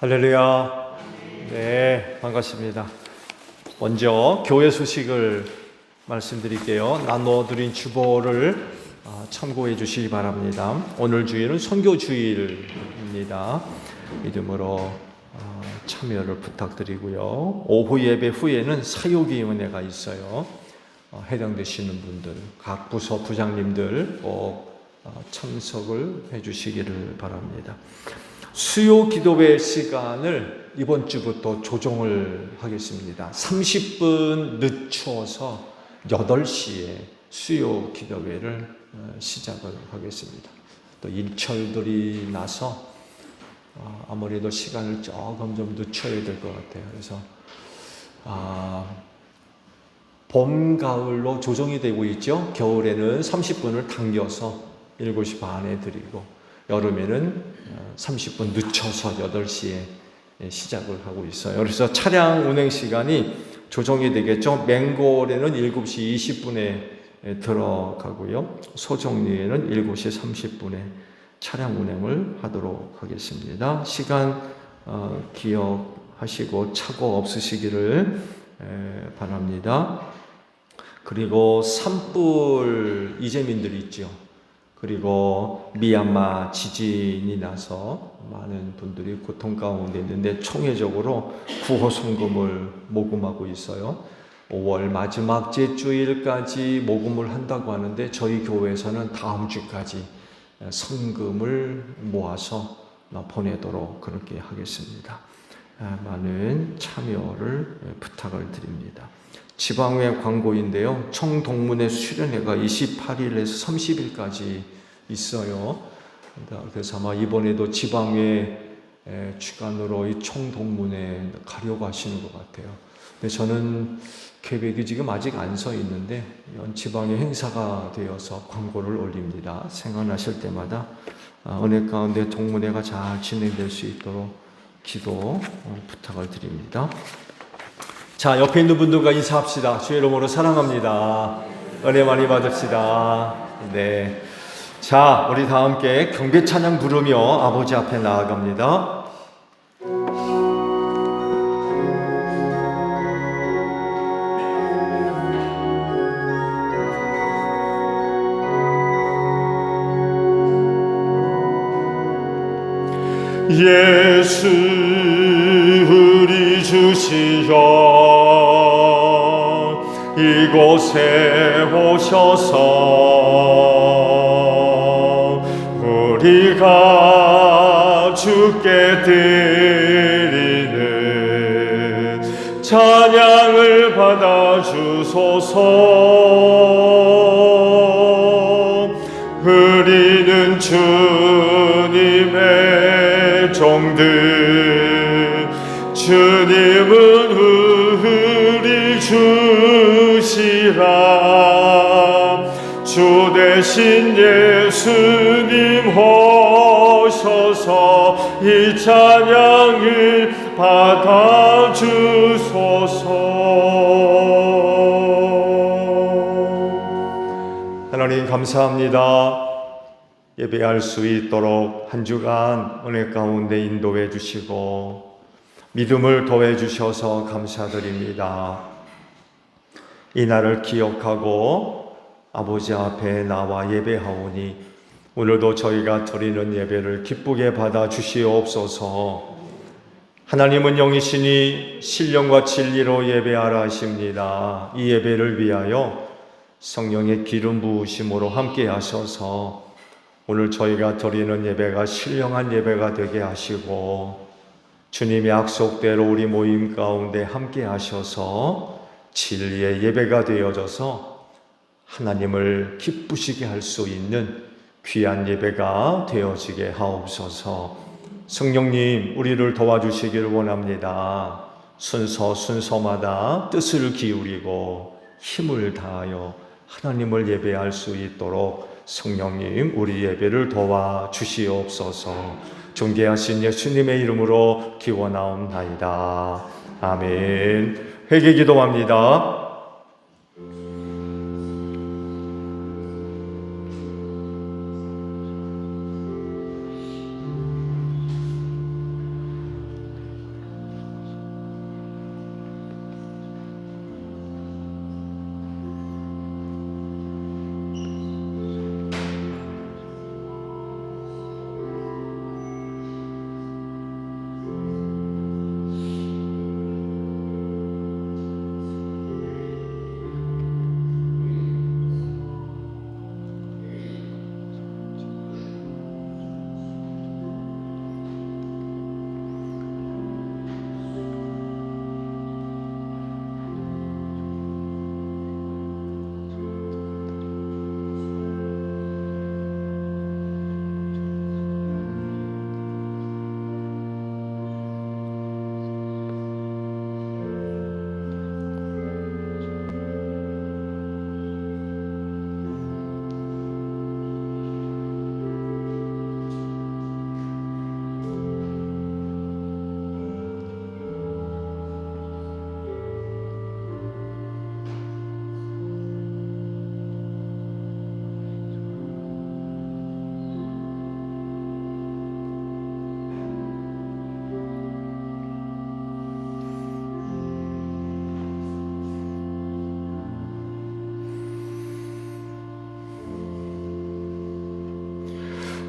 할렐루야. 네, 반갑습니다. 먼저 교회 소식을 말씀드릴게요. 나눠드린 주보를 참고해 주시기 바랍니다. 오늘 주일은 선교 주일입니다. 믿음으로 참여를 부탁드리고요. 오후 예배 후에는 사요기 은혜가 있어요. 해당되시는 분들, 각 부서 부장님들 꼭 참석을 해 주시기를 바랍니다. 수요 기도회 시간을 이번 주부터 조정을 하겠습니다. 30분 늦춰서 8시에 수요 기도회를 시작을 하겠습니다. 또 일철들이 나서 아무래도 시간을 조금 좀 늦춰야 될 것 같아요. 그래서 봄, 가을로 조정이 되고 있죠. 겨울에는 30분을 당겨서 7시 반에 드리고 여름에는 30분 늦춰서 8시에 시작을 하고 있어요. 그래서 차량 운행 시간이 조정이 되겠죠. 맹골에는 7시 20분에 들어가고요. 소정리에는 7시 30분에 차량 운행을 하도록 하겠습니다. 시간 기억하시고 착오 없으시기를 바랍니다. 그리고 산불 이재민들 있죠. 그리고 미얀마 지진이 나서 많은 분들이 고통 가운데 있는데 총회적으로 구호 성금을 모금하고 있어요. 5월 마지막 주일까지 모금을 한다고 하는데 저희 교회에서는 다음 주까지 성금을 모아서 보내도록 그렇게 하겠습니다. 많은 참여를 부탁을 드립니다. 지방회 광고인데요. 청동문회 수련회가 28일에서 30일까지 있어요. 그래서 아마 이번에도 지방회 주간으로 이 청동문회 가려고 하시는 것 같아요. 근데 저는 계획이 지금 아직 안 서 있는데 지방회 행사가 되어서 광고를 올립니다. 생각나실 때마다 은혜 가운데 동문회가 잘 진행될 수 있도록 기도 부탁을 드립니다. 자, 옆에 있는 분들과 인사합시다. 주의 이름으로 사랑합니다. 은혜 많이 받읍시다. 네. 자, 우리 다 함께 경배 찬양 부르며 아버지 앞에 나아갑니다. 예수 우리 주시여 이곳에 오셔서 우리가 주께 드리는 찬양을 받아주소서. 우리는 주님의 종들, 주님은 우리 주시라. 주 대신 예수님 오셔서 이 찬양을 받아주소서. 하나님 감사합니다. 예배할 수 있도록 한 주간 은혜 가운데 인도해 주시고 믿음을 더해 주셔서 감사드립니다. 이 날을 기억하고 아버지 앞에 나와 예배하오니 오늘도 저희가 드리는 예배를 기쁘게 받아 주시옵소서. 하나님은 영이시니 신령과 진리로 예배하라 하십니다. 이 예배를 위하여 성령의 기름 부으심으로 함께 하셔서 오늘 저희가 드리는 예배가 신령한 예배가 되게 하시고 주님의 약속대로 우리 모임 가운데 함께 하셔서 진리의 예배가 되어져서 하나님을 기쁘시게 할 수 있는 귀한 예배가 되어지게 하옵소서. 성령님 우리를 도와주시기를 원합니다. 순서마다 뜻을 기울이고 힘을 다하여 하나님을 예배할 수 있도록 성령님 우리 예배를 도와주시옵소서. 존귀하신 예수님의 이름으로 기원하옵나이다. 아멘. 회개 기도합니다.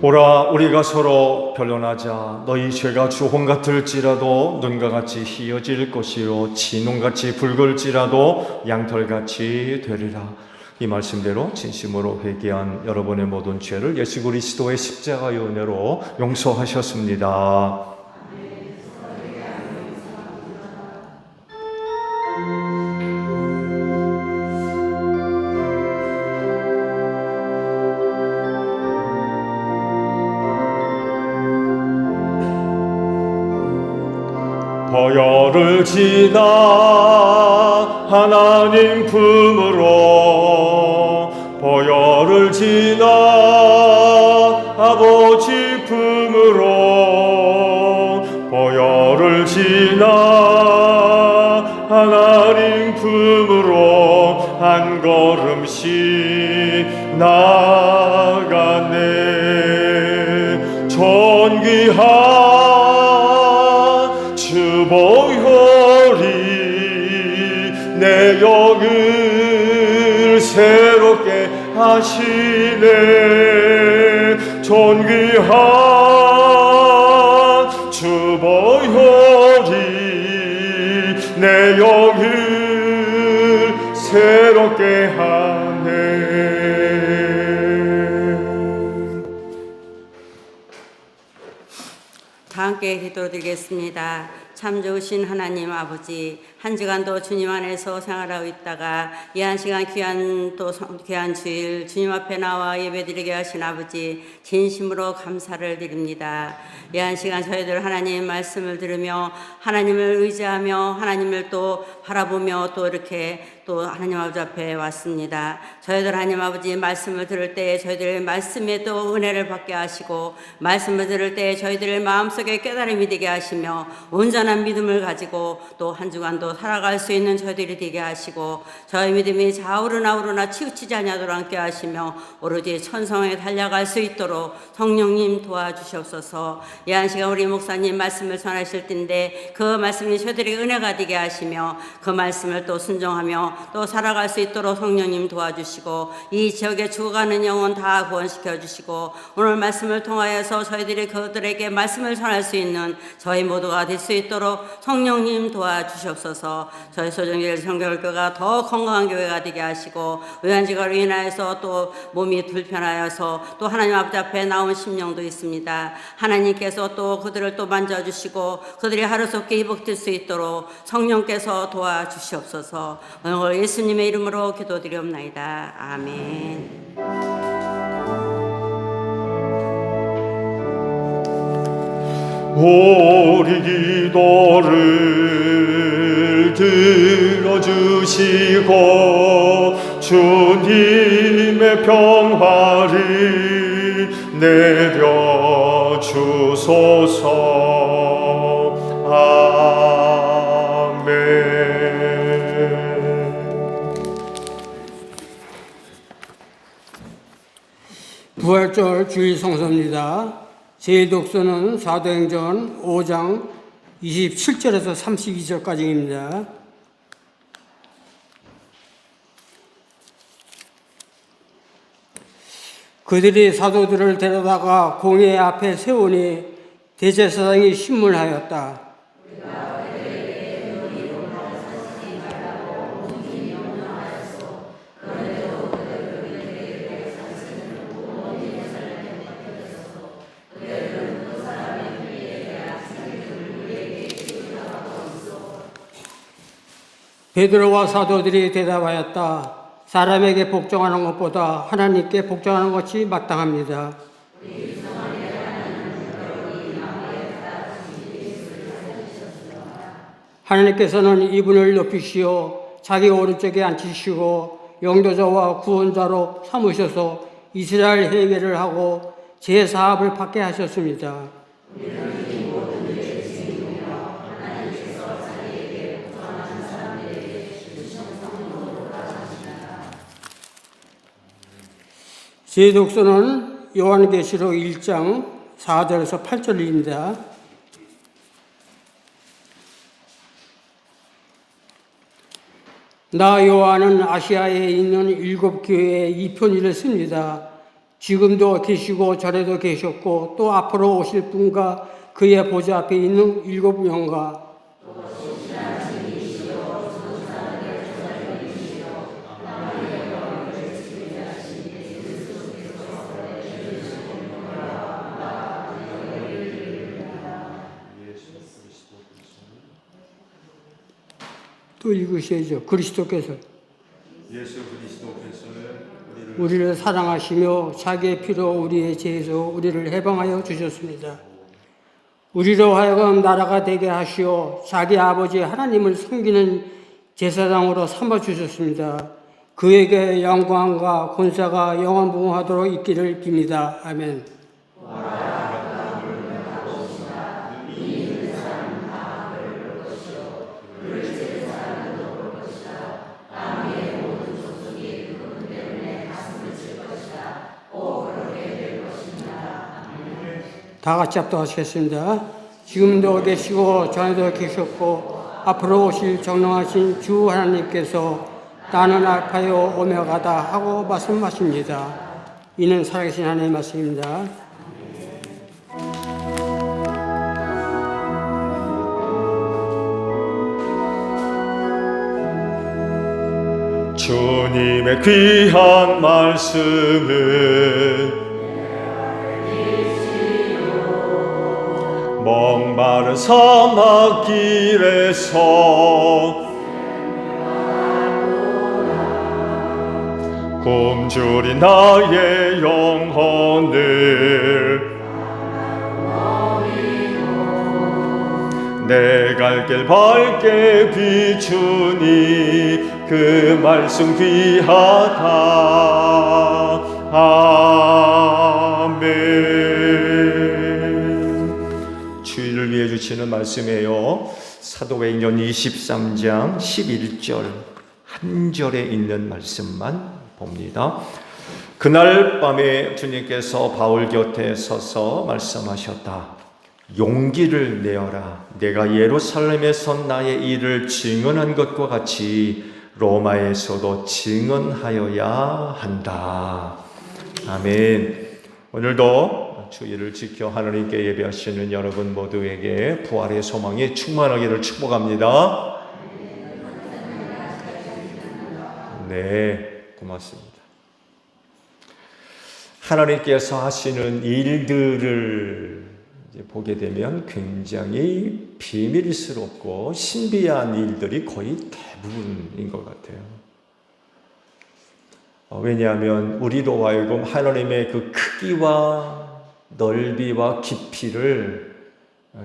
오라 우리가 서로 변론하자. 너희 죄가 주홍 같을지라도 눈과 같이 희어질 것이요 진홍같이 붉을지라도 양털같이 되리라. 이 말씀대로 진심으로 회개한 여러분의 모든 죄를 예수 그리스도의 십자가의 은혜로 용서하셨습니다. 보혈을 지나 하나님 품으로 보혈을 지나 아버지 품으로 보혈을 지나 하나님 품으로 한 걸음씩 나가네. 존귀한 주 보혈이 내 영을 새롭게 하시네. 존귀한 주 보혈이 내 영을 새롭게 하네. 다 함께 기도드리겠습니다. 참 좋으신 하나님 아버지, 한 주간도 주님 안에서 생활하고 있다가 이 한 시간 귀한 주일 주님 앞에 나와 예배드리게 하신 아버지, 진심으로 감사를 드립니다. 이 한 시간 저희들 하나님 말씀을 들으며 하나님을 의지하며 하나님을 또 바라보며 또 이렇게 또 하나님 아버지 앞에 왔습니다. 저희들 하나님 아버지 말씀을 들을 때 저희들 말씀에 또 은혜를 받게 하시고, 말씀을 들을 때 저희들 마음속에 깨달음이 되게 하시며 온전한 믿음을 가지고 또 한 주간도 살아갈 수 있는 저희들이 되게 하시고, 저희 믿음이 좌우르나 치우치지 아니하도록 함께 하시며 오로지 천성에 달려갈 수 있도록 성령님 도와주시옵소서. 이 한 시간 우리 목사님 말씀을 전하실 텐데 그 말씀이 저희들이 은혜가 되게 하시며 그 말씀을 또 순종하며 또 살아갈 수 있도록 성령님 도와주시고, 이 지역에 죽어가는 영혼 다 구원시켜 주시고, 오늘 말씀을 통하여서 저희들이 그들에게 말씀을 전할 수 있는 저희 모두가 될 수 있도록 성령님 도와주시옵소서. 저희 소정길 성결교가 더 건강한 교회가 되게 하시고, 의한지가로 인하여서 또 몸이 불편하여서 또 하나님 앞에 나온 심령도 있습니다. 하나님께서 또 그들을 또 만져주시고 그들이 하루속히 회복될 수 있도록 성령께서 도와주시옵소서. 오늘 예수님의 이름으로 기도드리옵나이다. 아멘. 우리 기도를 들어주시고 주님의 평화를 내려주소서. 부활절 주일 성서입니다. 제독서는 사도행전 5장 27절에서 32절까지입니다. 그들이 사도들을 데려다가 공회 앞에 세우니 대제사장이 신문하였다. 베드로와 사도들이 대답하였다. 사람에게 복종하는 것보다 하나님께 복종하는 것이 마땅합니다. 하나님께서는 이분을 높이시어 자기 오른쪽에 앉히시고 영도자와 구원자로 삼으셔서 이스라엘 회개를 하고 제사함을 받게 하셨습니다. 제 독서는 요한계시록 1장 4절에서 8절입니다. 나 요한은 아시아에 있는 7 교회에 이 편지를 씁니다. 지금도 계시고 전에도 계셨고 또 앞으로 오실 분과 그의 보좌 앞에 있는 7영과 또 읽으셔야죠. 그리스도께서 예수 그리스도께서는 우리를 사랑하시며 자기의 피로 우리의 죄에서 우리를 해방하여 주셨습니다. 우리로 하여금 나라가 되게 하시어 자기 아버지 하나님을 섬기는 제사장으로 삼아 주셨습니다. 그에게 영광과 권세가 영원무궁하도록 있기를 빕니다. 아멘. 다 같이 합독하시겠습니다. 지금도 계시고 전에도 계셨고 앞으로 오실 정령하신 주 하나님께서 나는 알파요 오메가다 하고 말씀하십니다. 이는 살아계신 하나님의 말씀입니다. 주님의 귀한 말씀은 목마른 사막길에서 굶주린 나의 영혼을 내 갈 길 밝게 비추니 그 말씀 귀하다. 아멘. 주일을 위해 주시는 말씀이에요. 사도행전 23장 11절 한 절에 있는 말씀만 봅니다. 그날 밤에 주님께서 바울 곁에 서서 말씀하셨다. 용기를 내어라. 내가 예루살렘에서 나의 일을 증언한 것과 같이 로마에서도 증언하여야 한다. 아멘. 오늘도 주일을 지켜 하나님께 예배하시는 여러분 모두에게 부활의 소망이 충만하기를 축복합니다. 네, 고맙습니다. 하나님께서 하시는 일들을 이제 보게 되면 굉장히 비밀스럽고 신비한 일들이 거의 대부분인 것 같아요. 왜냐하면 우리로 하여금 하나님의 그 크기와 넓이와 깊이를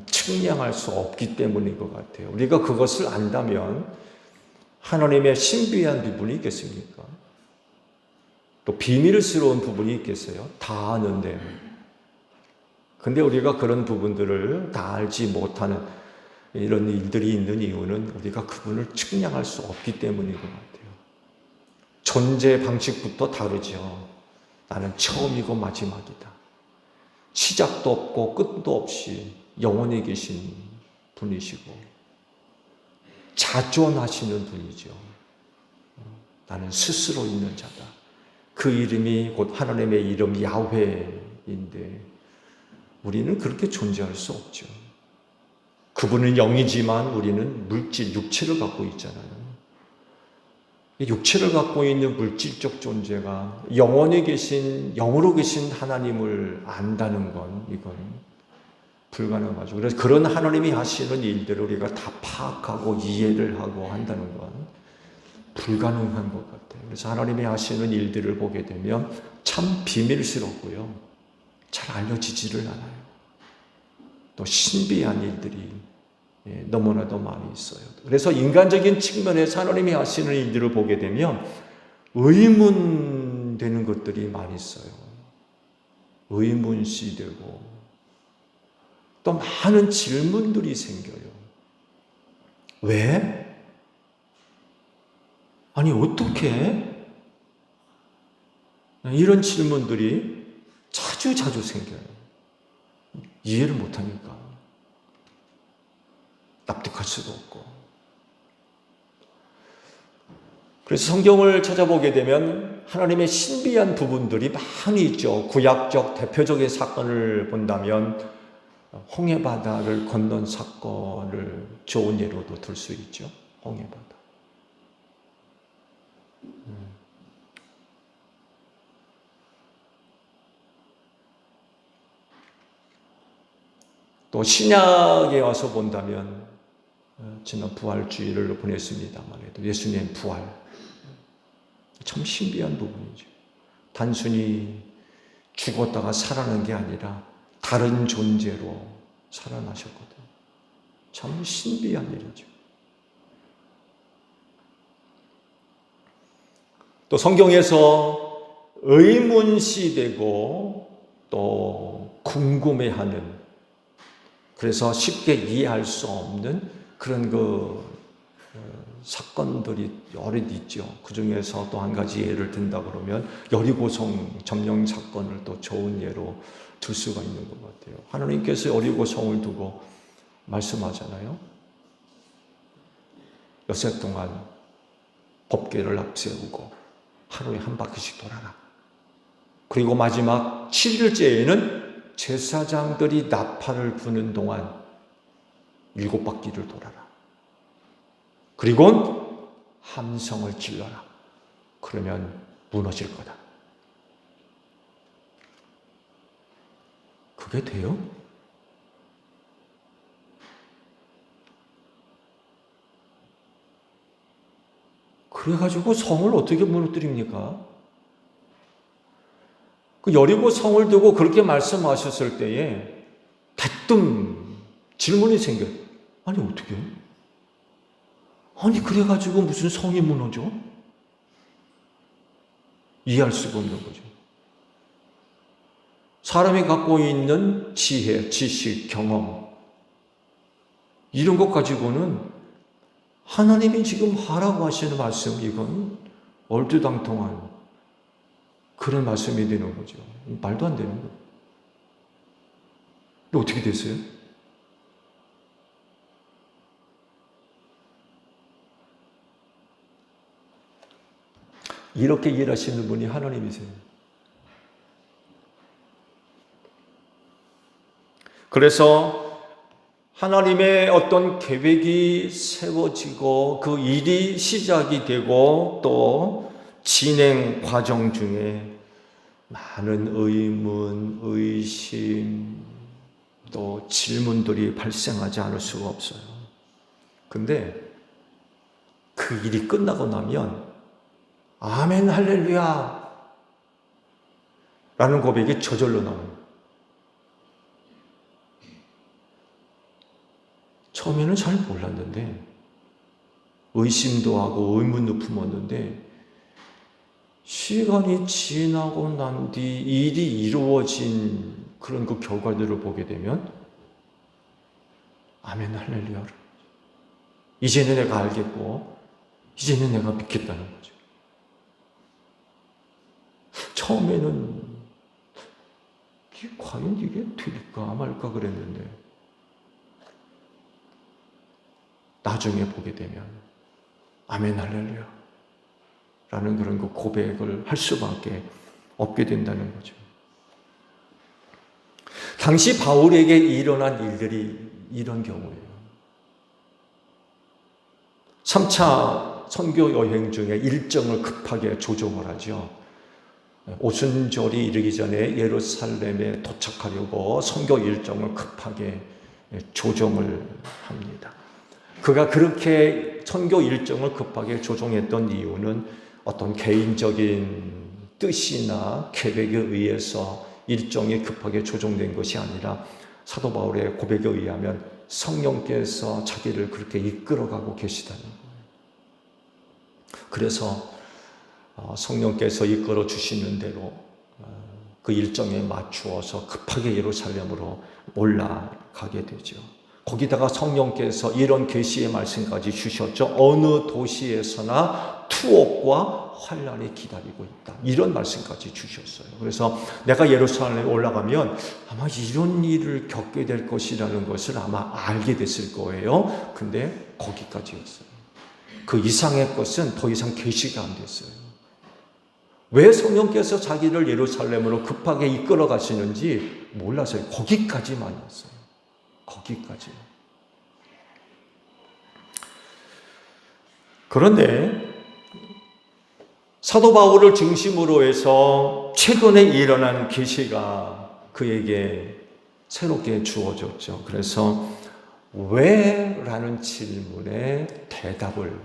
측량할 수 없기 때문인 것 같아요. 우리가 그것을 안다면 하나님의 신비한 부분이 있겠습니까? 또 비밀스러운 부분이 있겠어요? 다 아는데. 근데 우리가 그런 부분들을 다 알지 못하는 이런 일들이 있는 이유는 우리가 그분을 측량할 수 없기 때문인 것 같아요. 존재 방식부터 다르죠. 나는 처음이고 마지막이다. 시작도 없고 끝도 없이 영원히 계신 분이시고 자존하시는 분이죠. 나는 스스로 있는 자다. 그 이름이 곧 하나님의 이름 야훼인데 우리는 그렇게 존재할 수 없죠. 그분은 영이지만 우리는 물질, 육체를 갖고 있잖아요. 육체를 갖고 있는 물질적 존재가 영원히 계신, 영으로 계신 하나님을 안다는 건 이건 불가능하죠. 그래서 그런 하나님이 하시는 일들을 우리가 다 파악하고 이해를 하고 한다는 건 불가능한 것 같아요. 그래서 하나님이 하시는 일들을 보게 되면 참 비밀스럽고요. 잘 알려지지를 않아요. 또 신비한 일들이 너무나도 많이 있어요. 그래서 인간적인 측면에서 하나님이 하시는 일들을 보게 되면 의문되는 것들이 많이 있어요. 의문시되고 또 많은 질문들이 생겨요. 왜? 아니 어떻게? 이런 질문들이 자주 생겨요. 이해를 못하니까 납득할 수도 없고 그래서 성경을 찾아보게 되면 하나님의 신비한 부분들이 많이 있죠. 구약적 대표적인 사건을 본다면 홍해바다를 건넌 사건을 좋은 예로도 들 수 있죠. 홍해바다. 또 신약에 와서 본다면 지난 부활주일을 보냈습니다만 해도 예수님의 부활 참 신비한 부분이죠. 단순히 죽었다가 살아난 게 아니라 다른 존재로 살아나셨거든요. 참 신비한 일이죠. 또 성경에서 의문시되고 또 궁금해하는, 그래서 쉽게 이해할 수 없는 그런 사건들이 여러 있죠. 그 중에서 또 한 가지 예를 든다 그러면 여리고성 점령 사건을 또 좋은 예로 들 수가 있는 것 같아요. 하나님께서 여리고성을 두고 말씀하잖아요. 여세 동안 법궤를 앞세우고 하루에 한 바퀴씩 돌아라. 그리고 마지막 7일째에는 제사장들이 나팔을 부는 동안 7바퀴를 돌아라. 그리고 함성을 질러라. 그러면 무너질 거다. 그게 돼요? 그래가지고 성을 어떻게 무너뜨립니까? 그 여리고 성을 두고 그렇게 말씀하셨을 때에 대뜸 질문이 생겨요. 아니 어떻게? 아니 그래가지고 무슨 성이 무너져? 이해할 수가 없는 거죠. 사람이 갖고 있는 지혜, 지식, 경험 이런 것 가지고는 하나님이 지금 하라고 하시는 말씀, 이건 얼토당통한 그런 말씀이 되는 거죠. 말도 안 되는 거예요. 근데 어떻게 됐어요? 이렇게 일하시는 분이 하나님이세요. 그래서 하나님의 어떤 계획이 세워지고 그 일이 시작이 되고 또 진행 과정 중에 많은 의문, 의심, 또 질문들이 발생하지 않을 수가 없어요. 근데 그 일이 끝나고 나면 아멘 할렐루야 라는 고백이 저절로 나와요. 처음에는 잘 몰랐는데 의심도 하고 의문도 품었는데 시간이 지나고 난 뒤 일이 이루어진 그런 그 결과들을 보게 되면 아멘 할렐루야, 이제는 내가 알겠고 이제는 내가 믿겠다는 거죠. 처음에는 과연 이게 될까 말까 그랬는데 나중에 보게 되면 아멘 할렐루야 라는 그런 그 고백을 할 수밖에 없게 된다는 거죠. 당시 바울에게 일어난 일들이 이런 경우예요. 3차 선교 여행 중에 일정을 급하게 조정을 하죠. 오순절이 이르기 전에 예루살렘에 도착하려고 선교 일정을 급하게 조정을 합니다. 그가 그렇게 선교 일정을 급하게 조정했던 이유는 어떤 개인적인 뜻이나 계획에 의해서 일정이 급하게 조정된 것이 아니라 사도 바울의 고백에 의하면 성령께서 자기를 그렇게 이끌어가고 계시다는 거예요. 그래서 성령께서 이끌어 주시는 대로 그 일정에 맞추어서 급하게 예루살렘으로 올라가게 되죠. 거기다가 성령께서 이런 계시의 말씀까지 주셨죠. 어느 도시에서나 투옥과 환난이 기다리고 있다. 이런 말씀까지 주셨어요. 그래서 내가 예루살렘에 올라가면 아마 이런 일을 겪게 될 것이라는 것을 아마 알게 됐을 거예요. 근데 거기까지였어요. 그 이상의 것은 더 이상 계시가 안 됐어요. 왜 성령께서 자기를 예루살렘으로 급하게 이끌어 가시는지 몰라서요. 거기까지만이었어요. 거기까지. 그런데 사도 바울을 중심으로 해서 최근에 일어난 계시가 그에게 새롭게 주어졌죠. 그래서 왜? 라는 질문에 대답을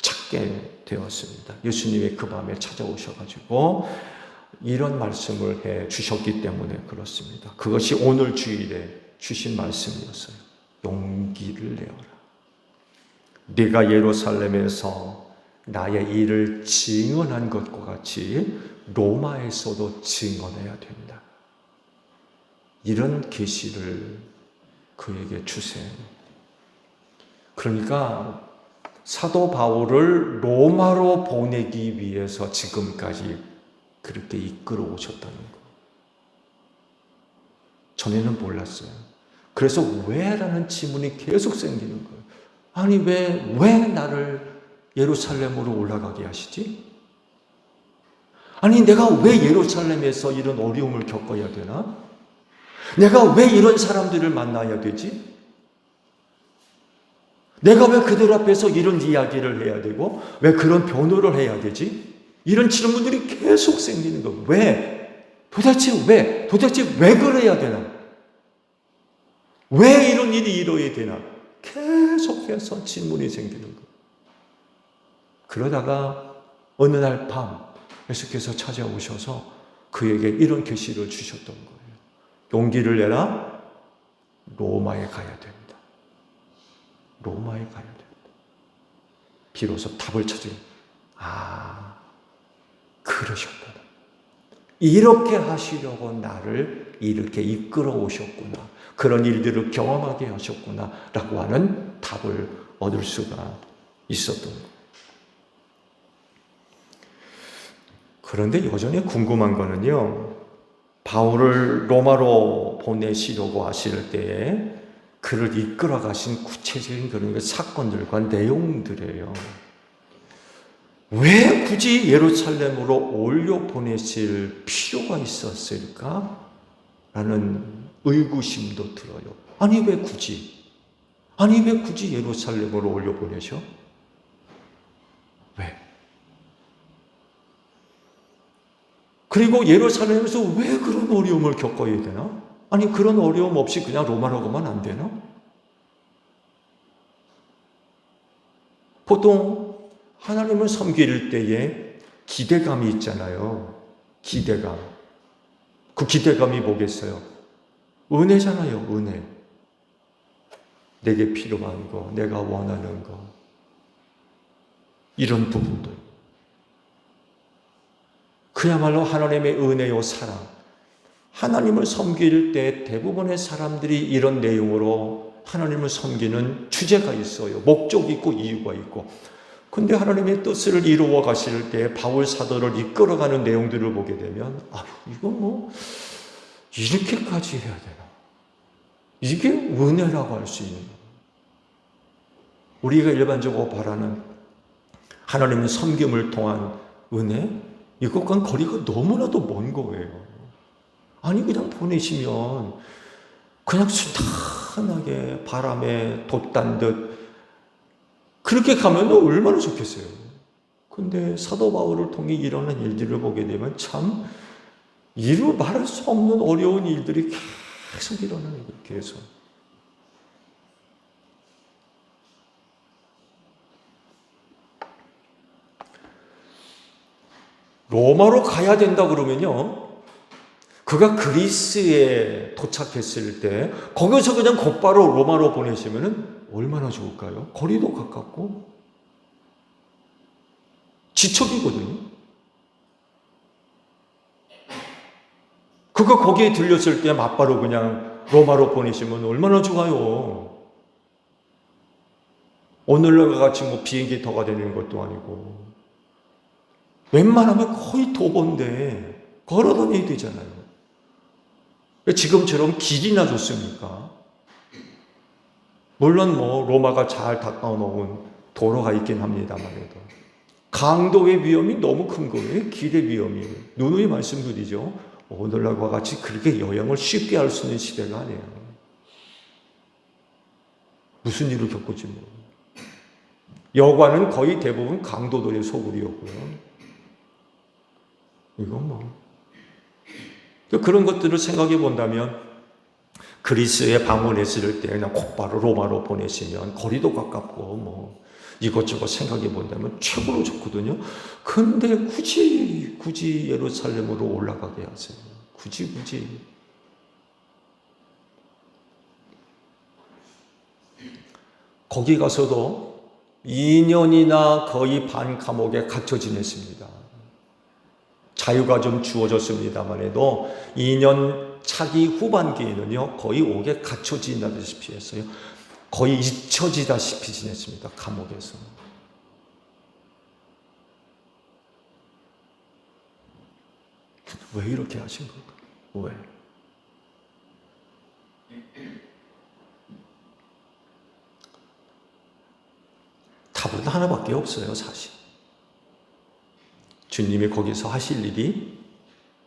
찾게 되었습니다. 예수님이 그 밤에 찾아오셔가지고 이런 말씀을 해 주셨기 때문에 그렇습니다. 그것이 오늘 주일에 주신 말씀이었어요. 용기를 내어라. 네가 예루살렘에서 나의 일을 증언한 것과 같이 로마에서도 증언해야 된다. 이런 계시를 그에게 주세요. 그러니까 사도 바울을 로마로 보내기 위해서 지금까지 그렇게 이끌어 오셨다는 거. 전에는 몰랐어요. 그래서 왜? 라는 질문이 계속 생기는 거예요. 아니 왜 나를 예루살렘으로 올라가게 하시지? 아니 내가 왜 예루살렘에서 이런 어려움을 겪어야 되나? 내가 왜 이런 사람들을 만나야 되지? 내가 왜 그들 앞에서 이런 이야기를 해야 되고 왜 그런 변호를 해야 되지? 이런 질문들이 계속 생기는 거예요. 왜? 도대체 왜 그래야 되나? 왜 이런 일이 일어야 되나? 계속해서 질문이 생기는 거예요. 그러다가 어느 날 밤 예수께서 찾아오셔서 그에게 이런 계시를 주셨던 거예요. 용기를 내라. 로마에 가야 된다. 로마에 가야 된다. 비로소 답을 찾은, 그러셨구나. 이렇게 하시려고 나를 이렇게 이끌어 오셨구나. 그런 일들을 경험하게 하셨구나. 라고 하는 답을 얻을 수가 있었던 거예요. 그런데 여전히 궁금한 거는요, 바울을 로마로 보내시려고 하실 때에 그를 이끌어 가신 구체적인 그런 사건들과 내용들이에요. 왜 굳이 예루살렘으로 올려 보내실 필요가 있었을까? 라는 의구심도 들어요. 아니 왜 굳이 예루살렘으로 올려 보내셔? 왜? 그리고 예루살렘에서 왜 그런 어려움을 겪어야 되나? 아니 그런 어려움 없이 그냥 로마로 가면 안 되나? 보통 하나님을 섬길 때에 기대감이 있잖아요. 기대감. 그 기대감이 뭐겠어요? 은혜잖아요. 은혜. 내게 필요한 거, 내가 원하는 거. 이런 부분들. 그야말로 하나님의 은혜요 사랑. 하나님을 섬길 때 대부분의 사람들이 이런 내용으로 하나님을 섬기는 주제가 있어요. 목적이 있고 이유가 있고. 근데 하나님의 뜻을 이루어 가실 때 바울 사도를 이끌어가는 내용들을 보게 되면 이거 이렇게까지 해야 되나? 이게 은혜라고 할 수 있는 거예요. 우리가 일반적으로 바라는 하나님의 섬김을 통한 은혜? 이것과는 거리가 너무나도 먼 거예요. 아니 그냥 보내시면 그냥 순탄하게 바람에 돛단 듯 그렇게 가면 얼마나 좋겠어요. 근데 사도 바울을 통해 일어난 일들을 보게 되면 참 이루 말할 수 없는 어려운 일들이 계속 일어나는 거예요. 계속. 로마로 가야 된다 그러면요, 그가 그리스에 도착했을 때 거기서 그냥 곧바로 로마로 보내시면 얼마나 좋을까요? 거리도 가깝고 지척이거든요. 그가 거기에 들렸을 때 맞바로 그냥 로마로 보내시면 얼마나 좋아요. 오늘날 같이 비행기 터가 되는 것도 아니고 웬만하면 거의 도보인데 걸어 다녀야 되잖아요. 지금처럼 길이나 좋습니까? 물론 로마가 잘 닦아놓은 도로가 있긴 합니다만 강도의 위험이 너무 큰 거예요. 길의 위험이. 누누이 말씀드리죠. 오늘날과 같이 그렇게 여행을 쉽게 할 수 있는 시대가 아니에요. 무슨 일을 겪을지 모르고. 여관은 거의 대부분 강도들의 소굴이었고요. 이건 뭐. 그런 것들을 생각해 본다면 그리스에 방문했을 때 그냥 곧바로 로마로 보내시면 거리도 가깝고 뭐 이것저것 생각해 본다면 최고로 좋거든요. 근데 굳이 예루살렘으로 올라가게 하세요. 굳이. 거기 가서도 2년이나 거의 반 감옥에 갇혀 지냈습니다. 자유가 좀 주어졌습니다만 해도 2년 차기 후반기에는요, 거의 옥에 갇혀 지내다시피 했어요. 거의 잊혀지다시피 지냈습니다. 감옥에서. 왜 이렇게 하신 걸까? 왜? 답은 하나밖에 없어요, 사실. 주님이 거기서 하실 일이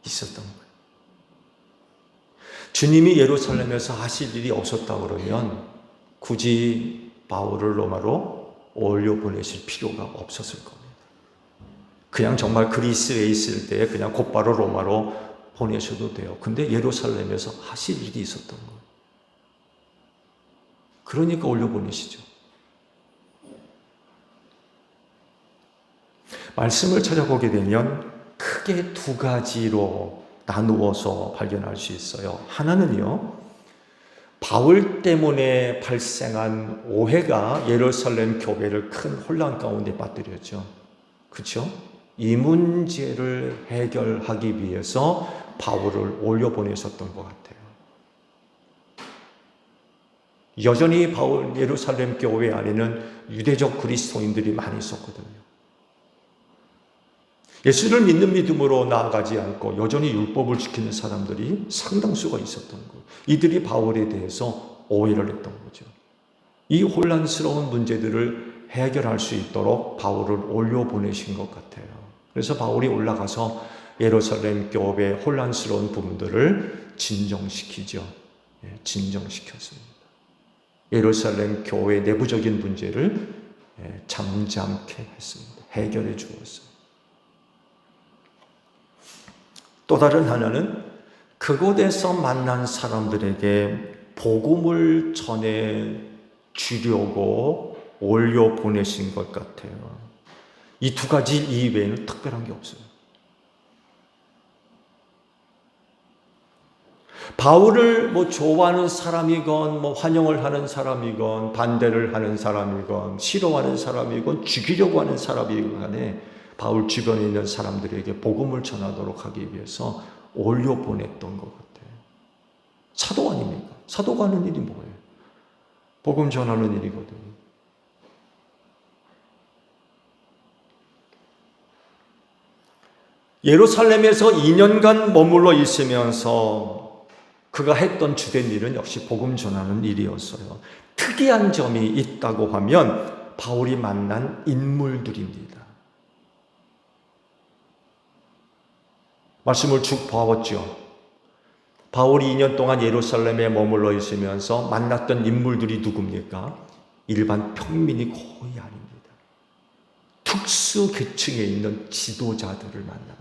있었던 거예요. 주님이 예루살렘에서 하실 일이 없었다 그러면 굳이 바울을 로마로 올려보내실 필요가 없었을 겁니다. 그냥 정말 그리스에 있을 때 그냥 곧바로 로마로 보내셔도 돼요. 근데 예루살렘에서 하실 일이 있었던 거예요. 그러니까 올려보내시죠. 말씀을 찾아보게 되면 크게 두 가지로 나누어서 발견할 수 있어요. 하나는요, 바울 때문에 발생한 오해가 예루살렘 교회를 큰 혼란 가운데 빠뜨렸죠. 그렇죠? 이 문제를 해결하기 위해서 바울을 올려보내셨던 것 같아요. 여전히 예루살렘 교회 안에는 유대적 그리스도인들이 많이 있었거든요. 예수를 믿는 믿음으로 나아가지 않고 여전히 율법을 지키는 사람들이 상당수가 있었던 거예요. 이들이 바울에 대해서 오해를 했던 거죠. 이 혼란스러운 문제들을 해결할 수 있도록 바울을 올려보내신 것 같아요. 그래서 바울이 올라가서 예루살렘 교회의 혼란스러운 부분들을 진정시키죠. 진정시켰습니다. 예루살렘 교회 내부적인 문제를 잠잠케 했습니다. 해결해 주었어요. 또 다른 하나는 그곳에서 만난 사람들에게 복음을 전해 주려고 올려 보내신 것 같아요. 이 두 가지 이외에는 특별한 게 없어요. 바울을 좋아하는 사람이건 환영을 하는 사람이건 반대를 하는 사람이건 싫어하는 사람이건 죽이려고 하는 사람이건 간에 바울 주변에 있는 사람들에게 복음을 전하도록 하기 위해서 올려 보냈던 것 같아요. 사도 아닙니까? 사도가 하는 일이 뭐예요? 복음 전하는 일이거든요. 예루살렘에서 2년간 머물러 있으면서 그가 했던 주된 일은 역시 복음 전하는 일이었어요. 특이한 점이 있다고 하면 바울이 만난 인물들입니다. 말씀을 쭉 봐왔죠. 바울이 2년 동안 예루살렘에 머물러 있으면서 만났던 인물들이 누굽니까? 일반 평민이 거의 아닙니다. 특수 계층에 있는 지도자들을 만납니다.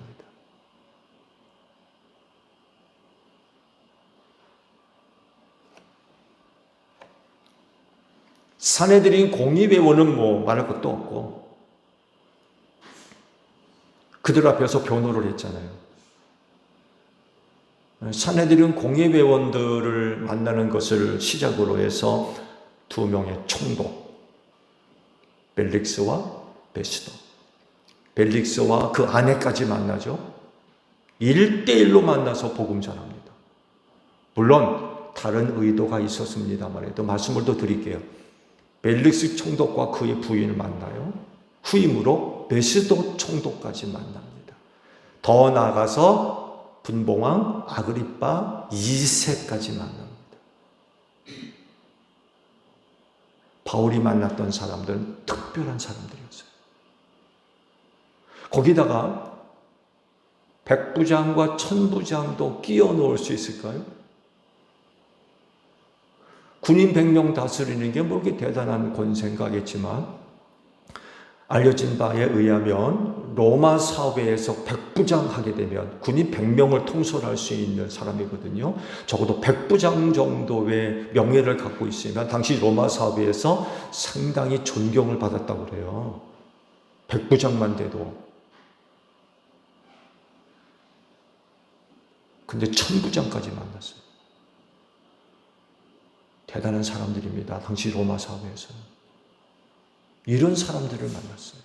사내들인 공의회원은 말할 것도 없고 그들 앞에서 변호를 했잖아요. 사내들인 공의회원들을 만나는 것을 시작으로 해서 두 명의 총독, 벨릭스와 베시도, 벨릭스와 그 아내까지 만나죠. 1대1로 만나서 복음 전합니다. 물론 다른 의도가 있었습니다만 해도 말씀을 더 드릴게요. 벨릭스 총독과 그의 부인을 만나요. 후임으로 베시도 총독까지 만납니다. 더 나아가서 분봉왕 아그리파 2세까지 만납니다. 바울이 만났던 사람들은 특별한 사람들이었어요. 거기다가 백부장과 천부장도 끼워 넣을 수 있을까요? 군인 100명 다스리는 게 뭐 그렇게 대단한 권세인가겠지만 알려진 바에 의하면 로마 사회에서 백부장 하게 되면 군인 100명을 통솔할 수 있는 사람이거든요. 적어도 백부장 정도의 명예를 갖고 있으면 당시 로마 사회에서 상당히 존경을 받았다고 그래요. 백부장만 돼도. 근데 천부장까지 만났어요. 대단한 사람들입니다. 당시 로마 사회에서는. 이런 사람들을 만났어요.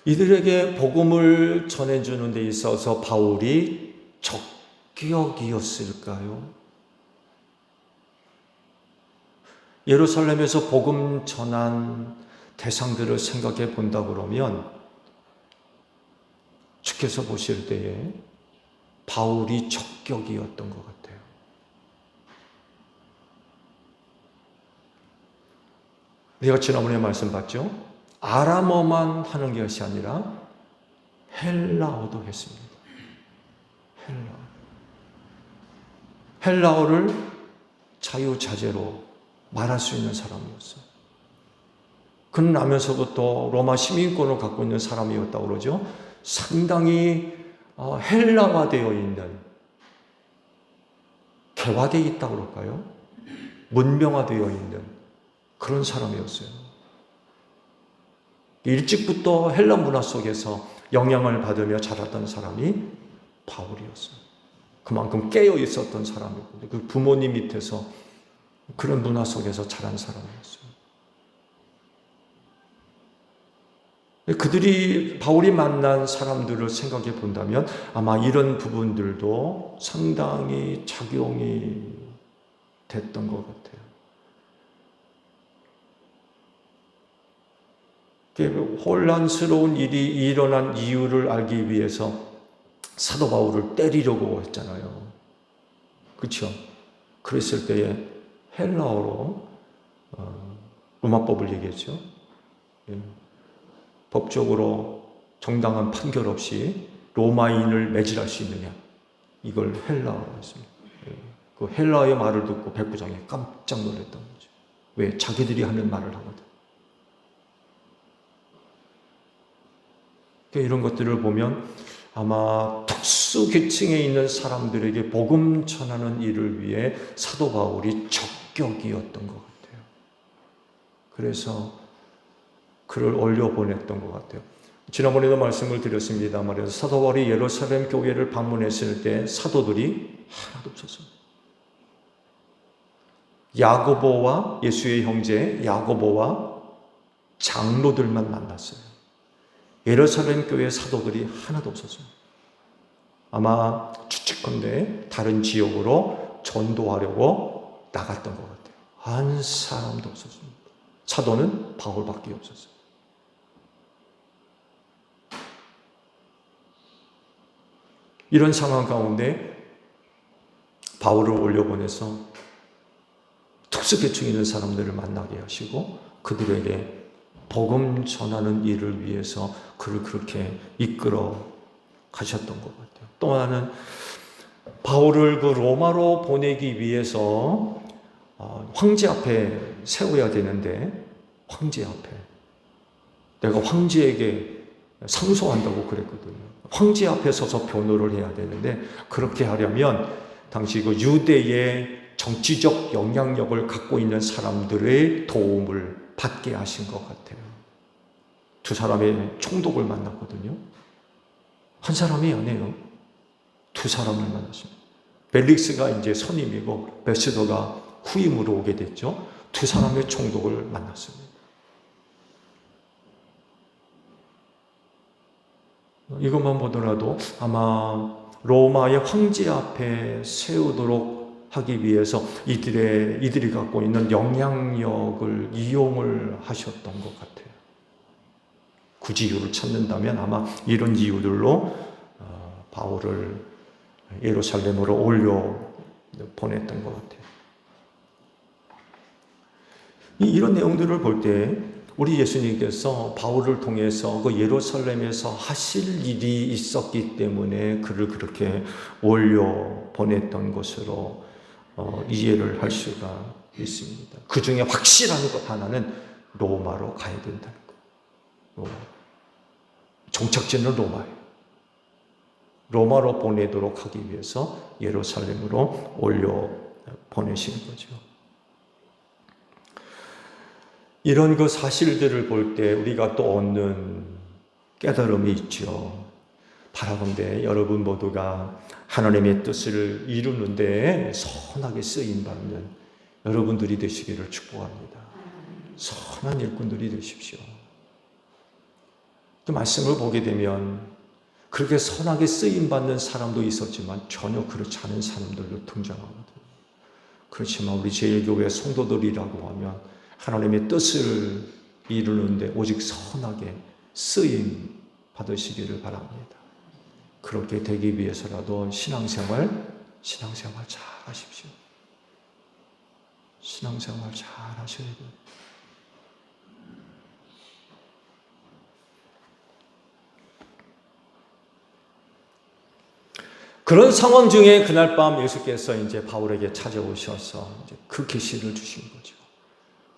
이들에게 복음을 전해주는 데 있어서 바울이 적격이었을까요? 예루살렘에서 복음 전한 대상들을 생각해 본다 그러면 주께서 보실 때에 바울이 적격이었던 것 같아요. 우리가 지난번에 말씀 봤죠? 아람어만 하는 것이 아니라 헬라어도 했습니다. 헬라어를 자유자재로 말할 수 있는 사람이었어요. 그는 나면서도 또 로마 시민권을 갖고 있는 사람이었다고 그러죠. 상당히 헬라화되어 있는, 개화되어 있다고 그럴까요? 문명화되어 있는 그런 사람이었어요. 일찍부터 헬라 문화 속에서 영향을 받으며 자랐던 사람이 바울이었어요. 그만큼 깨어 있었던 사람이고, 그 부모님 밑에서 그런 문화 속에서 자란 사람이었어요. 그들이 바울이 만난 사람들을 생각해 본다면 아마 이런 부분들도 상당히 작용이 됐던 것 같아요. 혼란스러운 일이 일어난 이유를 알기 위해서 사도 바울을 때리려고 했잖아요. 그렇죠? 그랬을 때에 헬라어로 로마법을 얘기했죠. 법적으로 정당한 판결 없이 로마인을 매질할 수 있느냐, 이걸 헬라어로 했습니다. 그 헬라어의 말을 듣고 백부장이 깜짝 놀랐던 거죠. 왜? 자기들이 하는 말을 하거든. 이런 것들을 보면 아마 특수 계층에 있는 사람들에게 복음 전하는 일을 위해 사도 바울이 적격이었던 것 같아요. 그래서 그를 올려보냈던 것 같아요. 지난번에도 말씀을 드렸습니다. 말해서 사도 바울이 예루살렘 교회를 방문했을 때 사도들이 하나도 없었어요. 야고보와 예수의 형제 야고보와 장로들만 만났어요. 예루살렘 교회 사도들이 하나도 없었어요. 아마 추측컨대 다른 지역으로 전도하려고 나갔던 것 같아요. 한 사람도 없었습니다. 사도는 바울밖에 없었어요. 이런 상황 가운데 바울을 올려보내서 특수계층 있는 사람들을 만나게 하시고 그들에게 복음 전하는 일을 위해서 그를 그렇게 이끌어 가셨던 것 같아요. 또 하나는 바울을 그 로마로 보내기 위해서 황제 앞에 세워야 되는데 황제 앞에 내가 황제에게 상소한다고 그랬거든요. 황제 앞에 서서 변호를 해야 되는데 그렇게 하려면 당시 그 유대의 정치적 영향력을 갖고 있는 사람들의 도움을 받게 하신 것 같아요. 두 사람의 총독을 만났거든요. 한 사람이 아니에요. 두 사람을 만났습니다. 벨릭스가 이제 선임이고 베스더가 후임으로 오게 됐죠. 두 사람의 총독을 만났습니다. 이것만 보더라도 아마 로마의 황제 앞에 세우도록 하기 위해서 이들이 갖고 있는 영향력을 이용을 하셨던 것 같아요. 굳이 이유를 찾는다면 아마 이런 이유들로 바울을 예루살렘으로 올려 보냈던 것 같아요. 이런 내용들을 볼 때 우리 예수님께서 바울을 통해서 그 예루살렘에서 하실 일이 있었기 때문에 그를 그렇게 올려 보냈던 것으로 이해를 할 수가 있습니다. 그 중에 확실한 것 하나는 로마로 가야 된다는 거. 종착지는 로마예요. 로마로 보내도록 하기 위해서 예루살렘으로 올려 보내신 거죠. 이런 그 사실들을 볼 때 우리가 또 얻는 깨달음이 있죠. 바라본데 여러분 모두가 하나님의 뜻을 이루는데 선하게 쓰임받는 여러분들이 되시기를 축복합니다. 선한 일꾼들이 되십시오. 또 말씀을 보게 되면 그렇게 선하게 쓰임받는 사람도 있었지만 전혀 그렇지 않은 사람들도 등장하거든요. 그렇지만 우리 제1교회 성도들이라고 하면 하나님의 뜻을 이루는데 오직 선하게 쓰임 받으시기를 바랍니다. 그렇게 되기 위해서라도 신앙생활 잘 하십시오. 신앙생활 잘 하셔야 돼요. 그런 상황 중에 그날 밤 예수께서 이제 바울에게 찾아오셔서 이제 그 계시를 주신 거죠.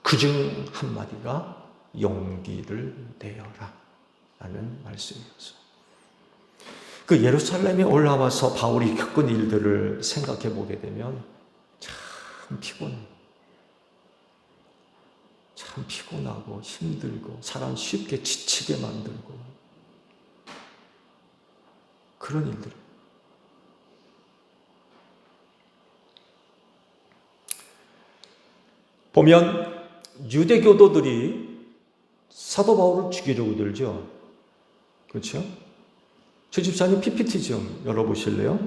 그중 한마디가 용기를 내어라 라는 말씀이었어요. 그 예루살렘에 올라와서 바울이 겪은 일들을 생각해 보게 되면 참 피곤하고 힘들고 사람 쉽게 지치게 만들고 그런 일들. 보면 유대교도들이 사도 바울을 죽이려고 들죠. 그렇죠? 저 집사님 PPT 좀 열어보실래요?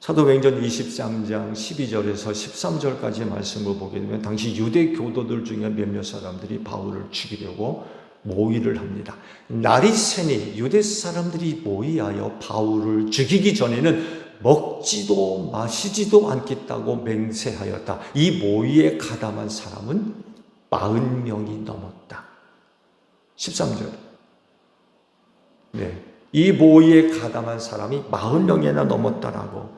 사도행전 23장 12절에서 13절까지의 말씀을 보게 되면 당시 유대교도들 중에 몇몇 사람들이 바울을 죽이려고 모의를 합니다. 날이 새니 유대 사람들이 모의하여 바울을 죽이기 전에는 먹지도 마시지도 않겠다고 맹세하였다. 이 모의에 가담한 사람은 40명이 넘었다. 13절. 네. 이 모의에 가담한 사람이 40명이나 넘었다라고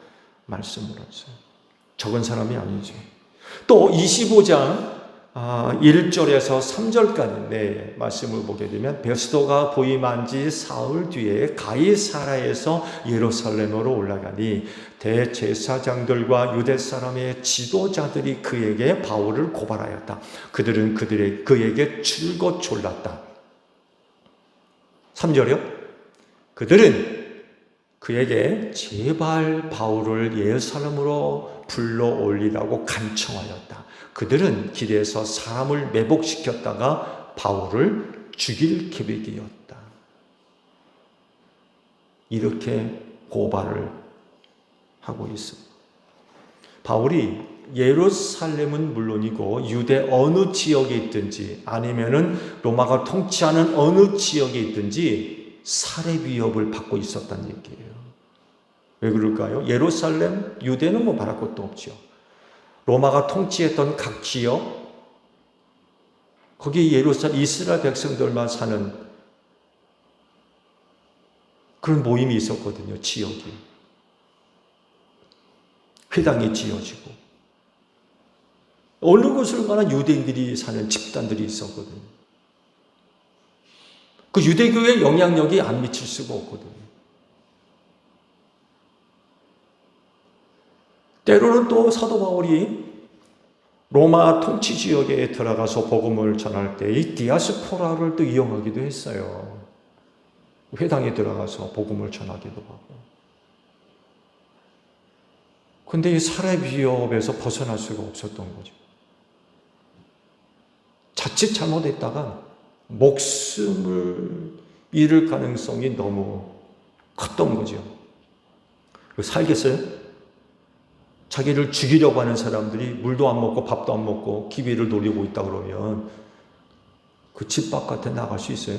말씀을 하셨어요. 적은 사람이 아니죠. 또 25장 1절에서 3절까지 말씀을 보게 되면 베스도가 부임한 지 사흘 뒤에 가이사라에서 예루살렘으로 올라가니 대제사장들과 유대 사람의 지도자들이 그에게 바울을 고발하였다. 그들은 그에게 줄곧 졸랐다. 3절이요. 그들은 그에게 제발 바울을 예루살렘으로 불러올리라고 간청하였다. 그들은 길에서 사람을 매복시켰다가 바울을 죽일 계획이었다. 이렇게 고발을 하고 있습니다. 바울이 예루살렘은 물론이고 유대 어느 지역에 있든지 아니면은 로마가 통치하는 어느 지역에 있든지 살해 위협을 받고 있었다는 얘기예요. 왜 그럴까요? 예루살렘, 유대는 뭐 말할 것도 없죠. 로마가 통치했던 각 지역, 거기 이스라엘 백성들만 사는 그런 모임이 있었거든요. 지역이. 회당이 지어지고 어느 곳을 가나 유대인들이 사는 집단들이 있었거든요. 그 유대교의 영향력이 안 미칠 수가 없거든요. 때로는 또 사도 바울이 로마 통치 지역에 들어가서 복음을 전할 때 이 디아스포라를 또 이용하기도 했어요. 회당에 들어가서 복음을 전하기도 하고. 근데 이 살해 위협에서 벗어날 수가 없었던 거죠. 자칫 잘못했다가 목숨을 잃을 가능성이 너무 컸던 거죠. 살겠어요? 자기를 죽이려고 하는 사람들이 물도 안 먹고 밥도 안 먹고 기회를 노리고 있다 그러면 그 집 바깥에 나갈 수 있어요?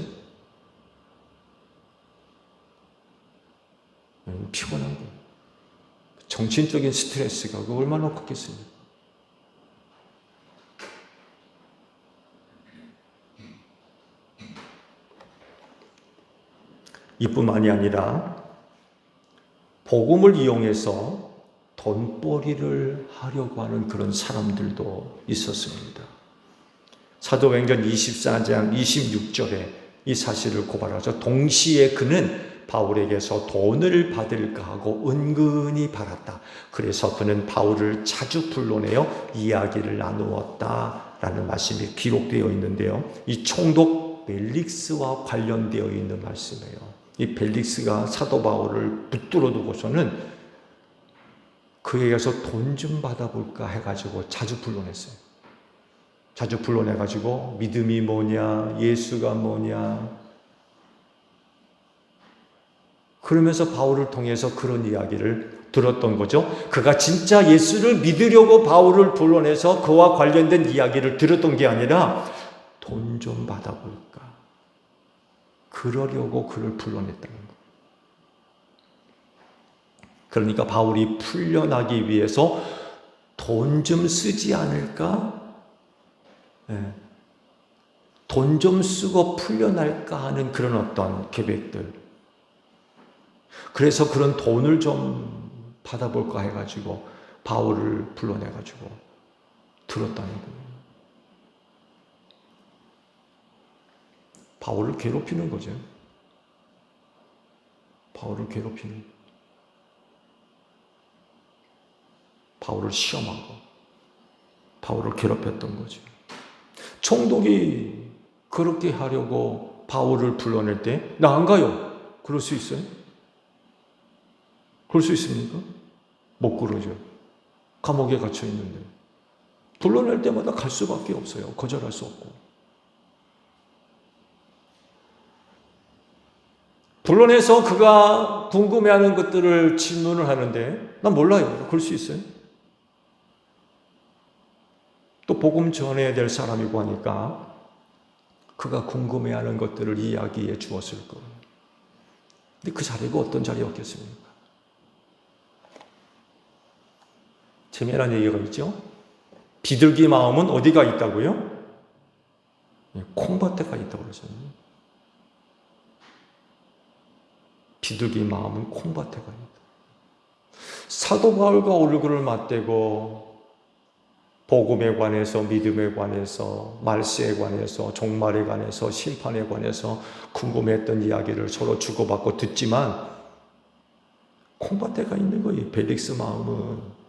피곤한 거예요. 정신적인 스트레스가 그 얼마나 컸겠습니까? 이뿐만이 아니라 복음을 이용해서 돈벌이를 하려고 하는 그런 사람들도 있었습니다. 사도행전 24장 26절에 이 사실을 고발하죠. 동시에 그는 바울에게서 돈을 받을까 하고 은근히 바랐다. 그래서 그는 바울을 자주 불러내어 이야기를 나누었다라는 말씀이 기록되어 있는데요. 이 총독 벨릭스와 관련되어 있는 말씀이에요. 이 벨릭스가 사도 바울을 붙들어 두고서는 그에게서 돈 좀 받아볼까 해가지고 자주 불러냈어요. 자주 불러내가지고 믿음이 뭐냐, 예수가 뭐냐, 그러면서 바울을 통해서 그런 이야기를 들었던 거죠. 그가 진짜 예수를 믿으려고 바울을 불러내서 그와 관련된 이야기를 들었던 게 아니라 돈 좀 받아볼까, 그러려고 그를 불러냈다는 거예요. 그러니까 바울이 풀려나기 위해서 돈 좀 쓰지 않을까? 돈 좀 쓰고 풀려날까 하는 그런 어떤 계획들. 그래서 그런 돈을 좀 받아볼까 해가지고 바울을 불러내가지고 들었다는 거예요. 바울을 괴롭히는 거죠. 바울을 괴롭히는 거예요. 바울을 시험하고 바울을 괴롭혔던 거죠. 총독이 그렇게 하려고 바울을 불러낼 때 나 안 가요. 그럴 수 있어요? 그럴 수 있습니까? 못 그러죠. 감옥에 갇혀 있는데 불러낼 때마다 갈 수밖에 없어요. 거절할 수 없고. 불러내서 그가 궁금해하는 것들을 질문을 하는데 난 몰라요. 그럴 수 있어요? 또 복음 전해야 될 사람이고 하니까 그가 궁금해하는 것들을 이야기해 주었을 거예요. 근데 그 자리가 어떤 자리였겠습니까? 재미난 얘기가 있죠? 비둘기 마음은 어디가 있다고요? 콩밭에가 있다고 그러잖아요. 비둘기 마음은 콩밭에가 있다. 사도 바울과 얼굴을 맞대고 복음에 관해서, 믿음에 관해서, 말세에 관해서, 종말에 관해서, 심판에 관해서 궁금했던 이야기를 서로 주고받고 듣지만 콩밭에가 있는 거예요. 벨릭스 마음은.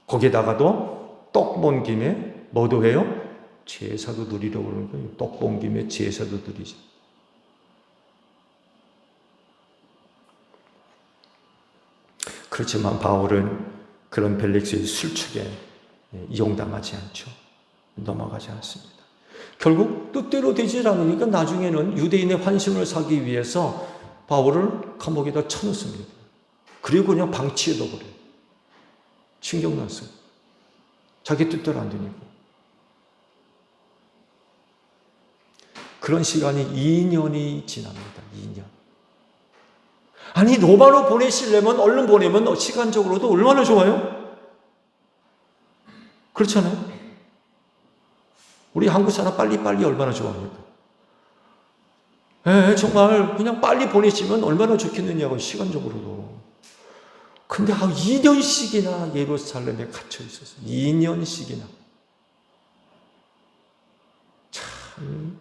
거기에다가도 떡 본 김에 뭐도 해요? 제사도 드리려고 그러는 거예요. 떡 본 김에 제사도 드리지. 그렇지만 바울은 그런 벨릭스의 술축에 이용당하지 않죠. 넘어가지 않습니다. 결국 뜻대로 되지 않으니까 나중에는 유대인의 환심을 사기 위해서 바울을 감옥에다 쳐넣습니다. 그리고 그냥 방치해둬버려요. 신경 났어요. 자기 뜻대로 안 되니까. 그런 시간이 2년이 지납니다. 2년. 아니 로마로 보내시려면 얼른 보내면 시간적으로도 얼마나 좋아요? 그렇잖아요. 우리 한국 사람 빨리빨리 얼마나 좋아합니까? 정말 그냥 빨리 보내시면 얼마나 좋겠느냐고 시간적으로도. 근데 2년씩이나 예루살렘에 갇혀 있었어요. 2년씩이나. 참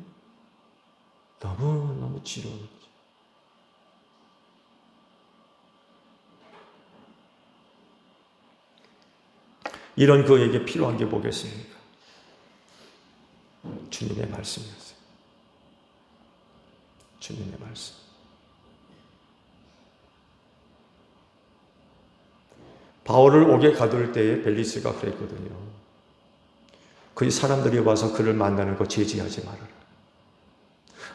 너무 지루한 거죠. 이런 그에게 필요한 게 뭐겠습니까? 주님의 말씀이었어요. 주님의 말씀. 바울을 옥에 가둘 때에 벨리스가 그랬거든요. 그 사람들이 와서 그를 만나는 거 제지하지 말아라.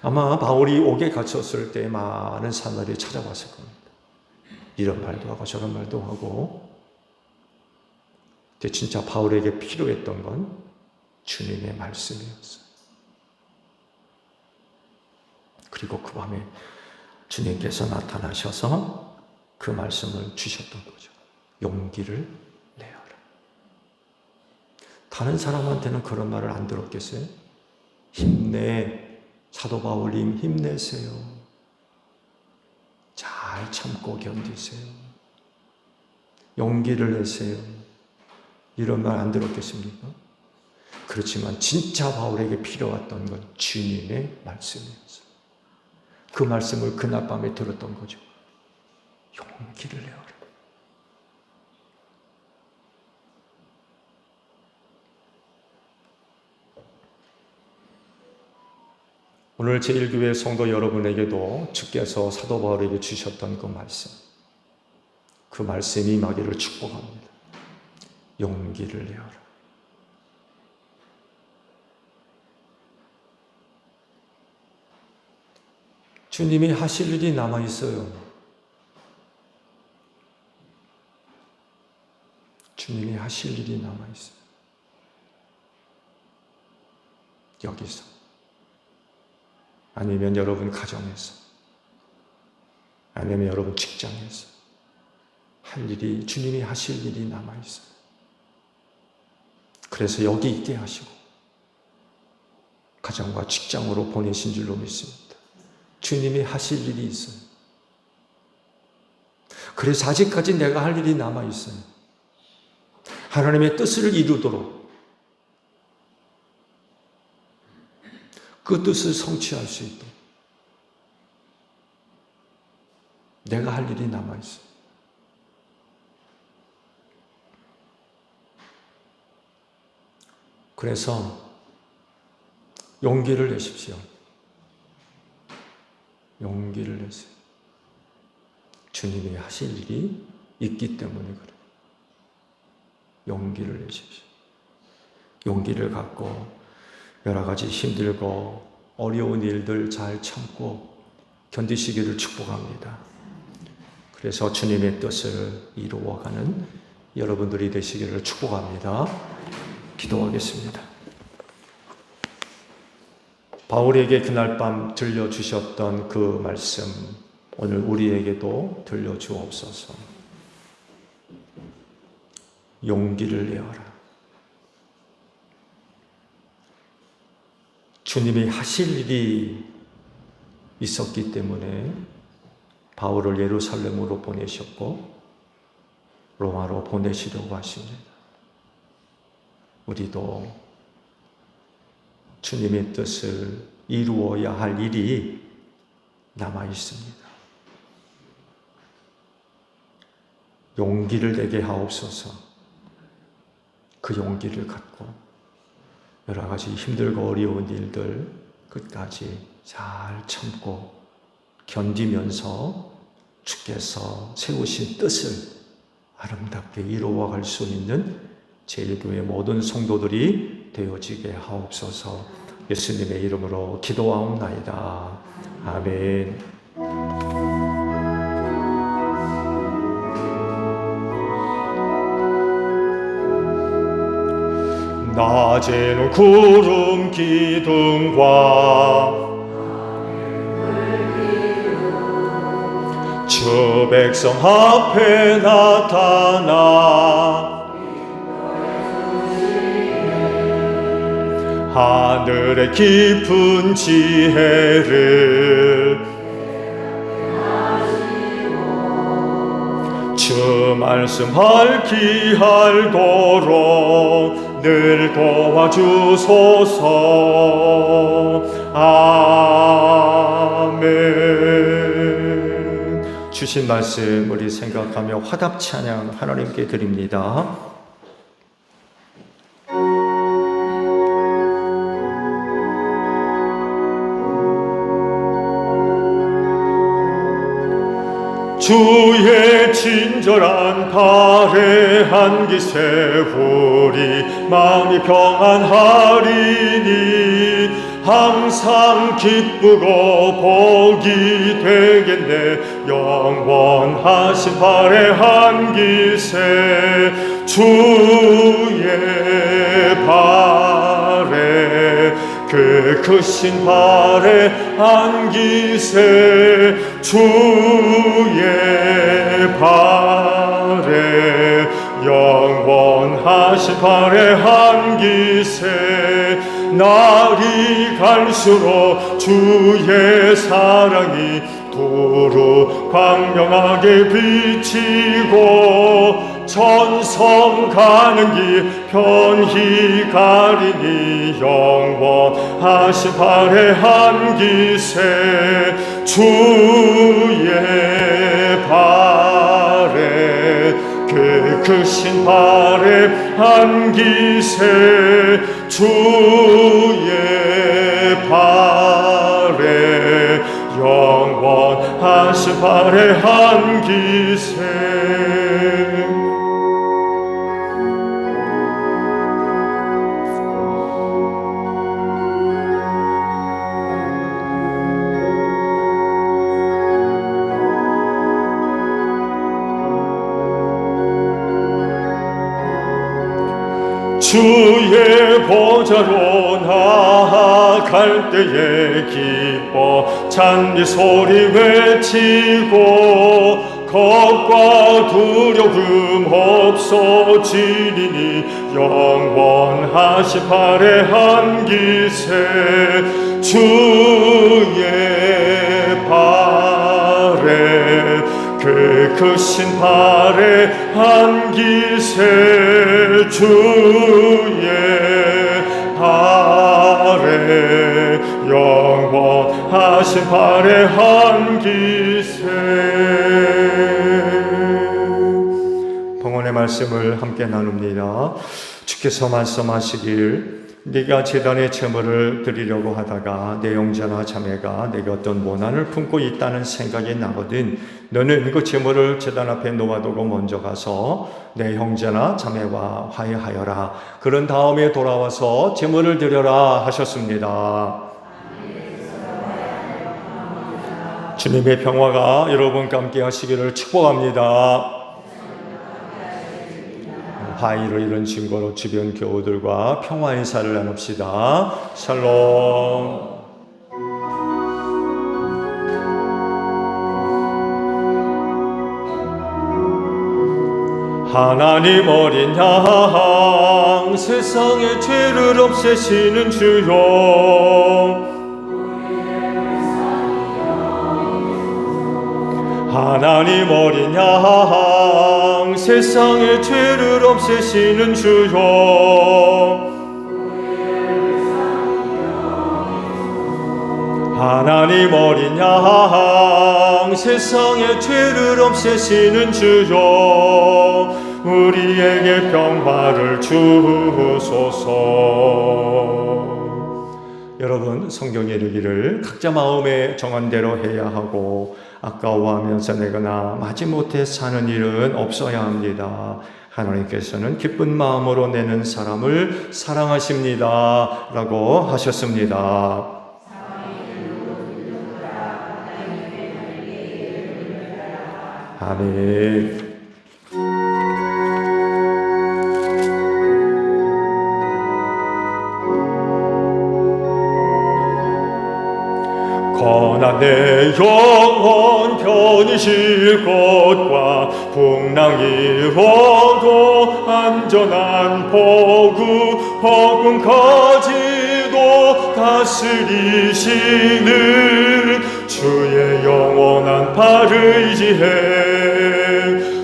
아마 바울이 옥에 갇혔을 때 많은 사람들이 찾아왔을 겁니다. 이런 말도 하고 저런 말도 하고. 근데 진짜 바울에게 필요했던 건 주님의 말씀이었어요. 그리고 그 밤에 주님께서 나타나셔서 그 말씀을 주셨던 거죠. 용기를 내어라. 다른 사람한테는 그런 말을 안 들었겠어요? 힘내, 사도 바울님 힘내세요. 잘 참고 견디세요. 용기를 내세요. 이런 말 안 들었겠습니까? 그렇지만 진짜 바울에게 필요했던 건 주님의 말씀이었어요. 그 말씀을 그날 밤에 들었던 거죠. 용기를 내어라. 오늘 제1교회 성도 여러분에게도 주께서 사도 바울에게 주셨던 그 말씀, 그 말씀이 임하기를 축복합니다. 용기를 내어라. 주님이 하실 일이 남아있어요. 주님이 하실 일이 남아있어요. 여기서. 아니면 여러분 가정에서. 아니면 여러분 직장에서. 할 일이, 주님이 하실 일이 남아있어요. 그래서 여기 있게 하시고 가정과 직장으로 보내신 줄로 믿습니다. 주님이 하실 일이 있어요. 그래서 아직까지 내가 할 일이 남아있어요. 하나님의 뜻을 이루도록 그 뜻을 성취할 수 있도록 내가 할 일이 남아있어요. 그래서 용기를 내십시오. 용기를 내세요. 주님이 하실 일이 있기 때문에 그래요. 용기를 내십시오. 용기를 갖고 여러 가지 힘들고 어려운 일들 잘 참고 견디시기를 축복합니다. 그래서 주님의 뜻을 이루어가는 여러분들이 되시기를 축복합니다. 기도하겠습니다. 바울에게 그날 밤 들려주셨던 그 말씀, 오늘 우리에게도 들려주옵소서. 용기를 내어라. 주님이 하실 일이 있었기 때문에 바울을 예루살렘으로 보내셨고 로마로 보내시려고 하십니다. 우리도 주님의 뜻을 이루어야 할 일이 남아 있습니다. 용기를 내게 하옵소서. 그 용기를 갖고 여러 가지 힘들고 어려운 일들 끝까지 잘 참고 견디면서 주께서 세우신 뜻을 아름답게 이루어갈 수 있는 제1교회 모든 성도들이 되어지게 하옵소서. 예수님의 이름으로 기도하옵나이다. 아멘. 낮에는 구름 기둥과 주 백성 앞에 나타나 하늘의 깊은 지혜를 주 말씀 밝히 알도록 늘 도와주소서. 아멘. 주신 말씀 우리 생각하며 화답 찬양 하나님께 드립니다. 주의 친절한 발에 안기 세우리 마음이 평안하리니 항상 기쁘고 복이 되겠네. 영원하신 발에 안기세 주의 발에 그 크신 발에 안기세 주의 영원하신 발의 한기세 날이 갈수록 주의 사랑이 두루 광명하게 비치고 천성 가는 길 편히 가리니 영원하신 발의 한기세 주의 발에 그 크신 발의 한기세 주의 발에 영원하신 발의 한기세 주의 보좌로 나아갈 때에 기뻐 찬미 소리 외치고 겁과 두려움 없어지리니 영원하신 발의 한기세 주의 발에 그 크신 발의 한기세 주의 발에 영원하신 발의 한기세 봉헌의 말씀을 함께 나눕니다. 주께서 말씀하시길 네가 제단에 제물을 드리려고 하다가 내 형제나 자매가 내게 어떤 원한을 품고 있다는 생각이 나거든 너는 그 제물을 제단 앞에 놓아두고 먼저 가서 내 형제나 자매와 화해하여라. 그런 다음에 돌아와서 제물을 드려라 하셨습니다. 주님의 평화가 여러분과 함께 하시기를 축복합니다. 화의를 이룬 증거로 주변 교우들과 평화 인사를 나눕시다. 샬롬. 하나님 어린 양 세상의 죄를 없애시는 주여 하나님 어린 양 세상의 죄를 없애시는 주여 하나님 어린 양 세상의 죄를 없애시는 주여 우리에게 평화를 주소서. 여러분 성경에 이르기를 각자 마음에 정한 대로 해야 하고 아까워하면서 내거나 마지못해 사는 일은 없어야 합니다. 하나님께서는 기쁜 마음으로 내는 사람을 사랑하십니다 라고 하셨습니다. 아멘. 거나 내 영혼 편히 쉴 곳과 풍랑 이루어도 안전한 복음까지도 다스리시는 주의 영원한 발을 의지해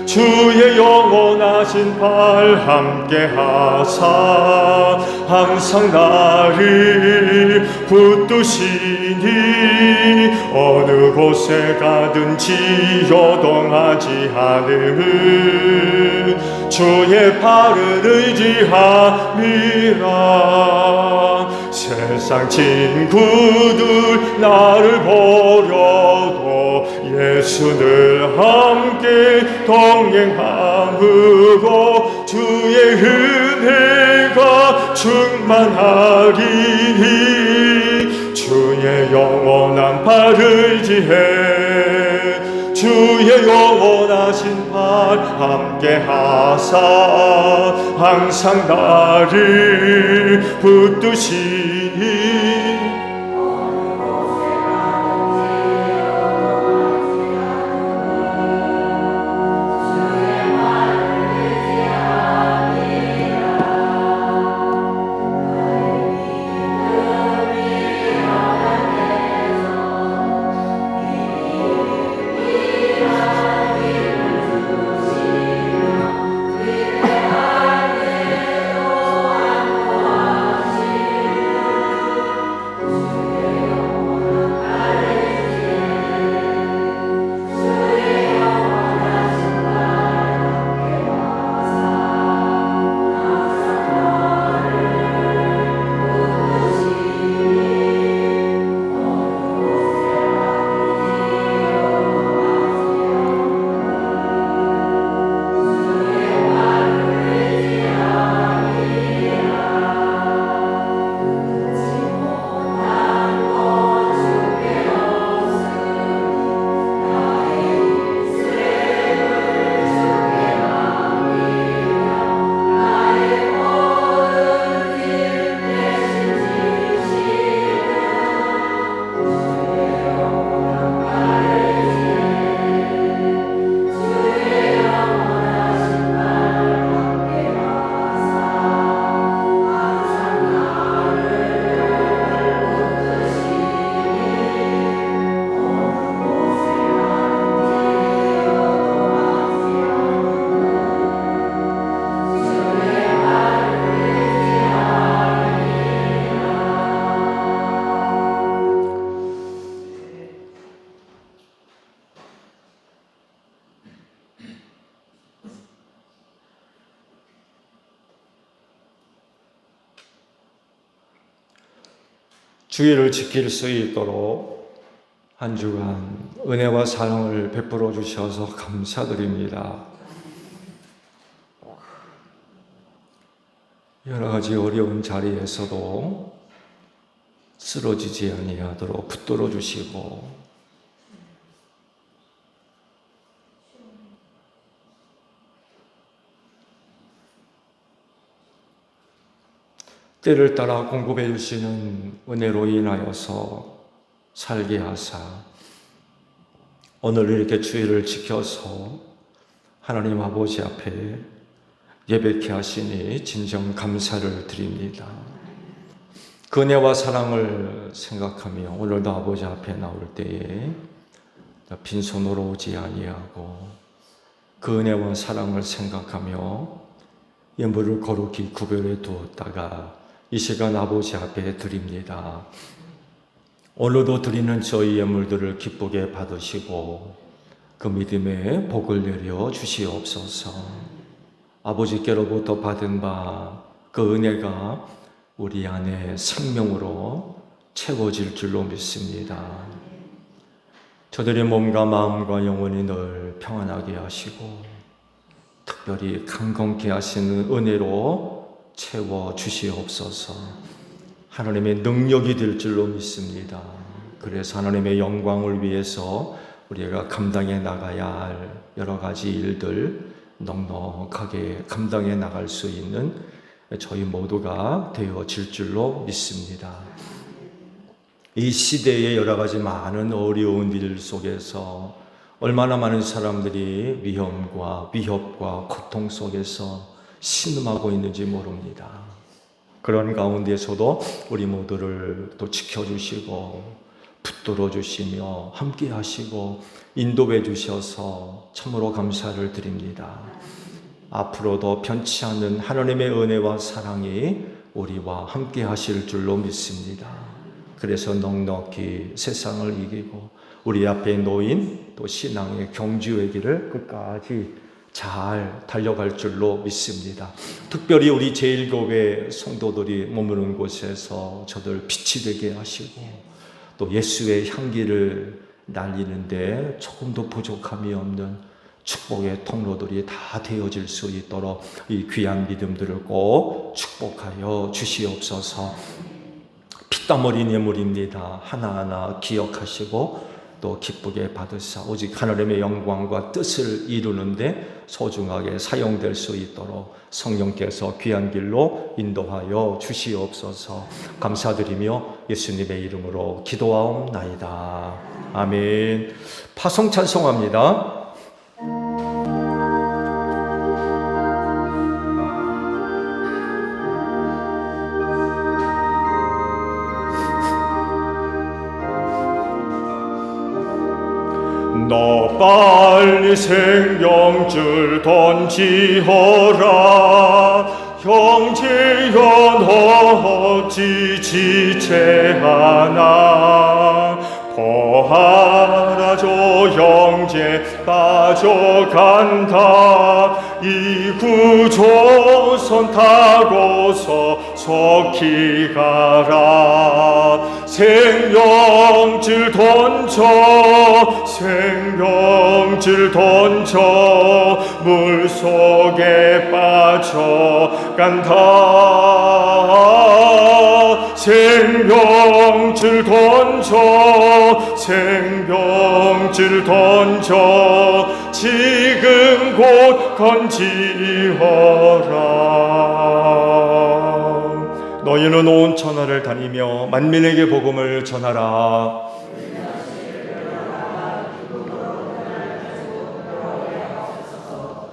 주의 영원하신 발 함께 하사 항상 나를 붙드시니 어느 곳에 가든지 여동하지 않음 주의 발을 의지함이라 세상 친구들 나를 버려도 예수를 함께 동행하므로 주의 은혜가 충만하리니 주의 영원한 발을 의지해 주의 영원하신 발 함께 하사 항상 나를 붙드시니 주의를 지킬 수 있도록 한 주간 은혜와 사랑을 베풀어 주셔서 감사드립니다. 여러 가지 어려운 자리에서도 쓰러지지 아니하도록 붙들어 주시고 때를 따라 공급해 주시는 은혜로 인하여서 살게 하사 오늘 이렇게 주의를 지켜서 하나님 아버지 앞에 예배케 하시니 진정 감사를 드립니다. 그 은혜와 사랑을 생각하며 오늘도 아버지 앞에 나올 때에 빈손으로 오지 아니하고 그 은혜와 사랑을 생각하며 예물을 거룩히 구별해 두었다가 이 시간 아버지 앞에 드립니다. 오늘도 드리는 저희 예물들을 기쁘게 받으시고 그 믿음에 복을 내려 주시옵소서. 아버지께로부터 받은 바 그 은혜가 우리 안에 생명으로 채워질 줄로 믿습니다. 저들의 몸과 마음과 영혼이 늘 평안하게 하시고 특별히 강건케 하시는 은혜로 채워 주시옵소서. 하나님의 능력이 될 줄로 믿습니다. 그래서 하나님의 영광을 위해서 우리가 감당해 나가야 할 여러 가지 일들 넉넉하게 감당해 나갈 수 있는 저희 모두가 되어질 줄로 믿습니다. 이 시대의 여러 가지 많은 어려운 일 속에서 얼마나 많은 사람들이 위험과 위협과 고통 속에서 신음하고 있는지 모릅니다. 그런 가운데서도 우리 모두를 또 지켜주시고 붙들어 주시며 함께 하시고 인도해 주셔서 참으로 감사를 드립니다. 앞으로도 변치 않는 하나님의 은혜와 사랑이 우리와 함께 하실 줄로 믿습니다. 그래서 넉넉히 세상을 이기고 우리 앞에 놓인 또 신앙의 경주의 길을 끝까지 잘 달려갈 줄로 믿습니다. 특별히 우리 제1교회 성도들이 머무는 곳에서 저들 빛이 되게 하시고 또 예수의 향기를 날리는데 조금도 부족함이 없는 축복의 통로들이 다 되어질 수 있도록 이 귀한 믿음들을 꼭 축복하여 주시옵소서. 피땀 흘린 예물입니다. 하나하나 기억하시고 또 기쁘게 받으사 오직 하나님의 영광과 뜻을 이루는데 소중하게 사용될 수 있도록 성령께서 귀한 길로 인도하여 주시옵소서. 감사드리며 예수님의 이름으로 기도하옵나이다. 아멘. 파송 찬송합니다. 너 빨리 생명줄 던지어라. 형제여 너 어찌 지체하나. 보하라 저 형제 빠져간다. 이 구조선 타고서 속히 가라. 생명줄 던져 생명줄 던져 물속에 빠져간다. 생명줄 던져 생명줄 던져 지금 곧 건지어라. 너희는 온 천하를 다니며 만민에게 복음을 전하라.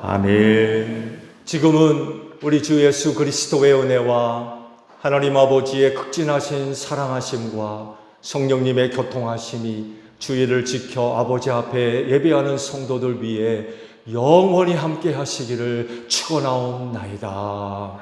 아멘. 지금은 우리 주 예수 그리스도의 은혜와 하나님 아버지의 극진하신 사랑하심과 성령님의 교통하심이 주의를 지켜 아버지 앞에 예배하는 성도들 위해 영원히 함께 하시기를 축원하옵나이다.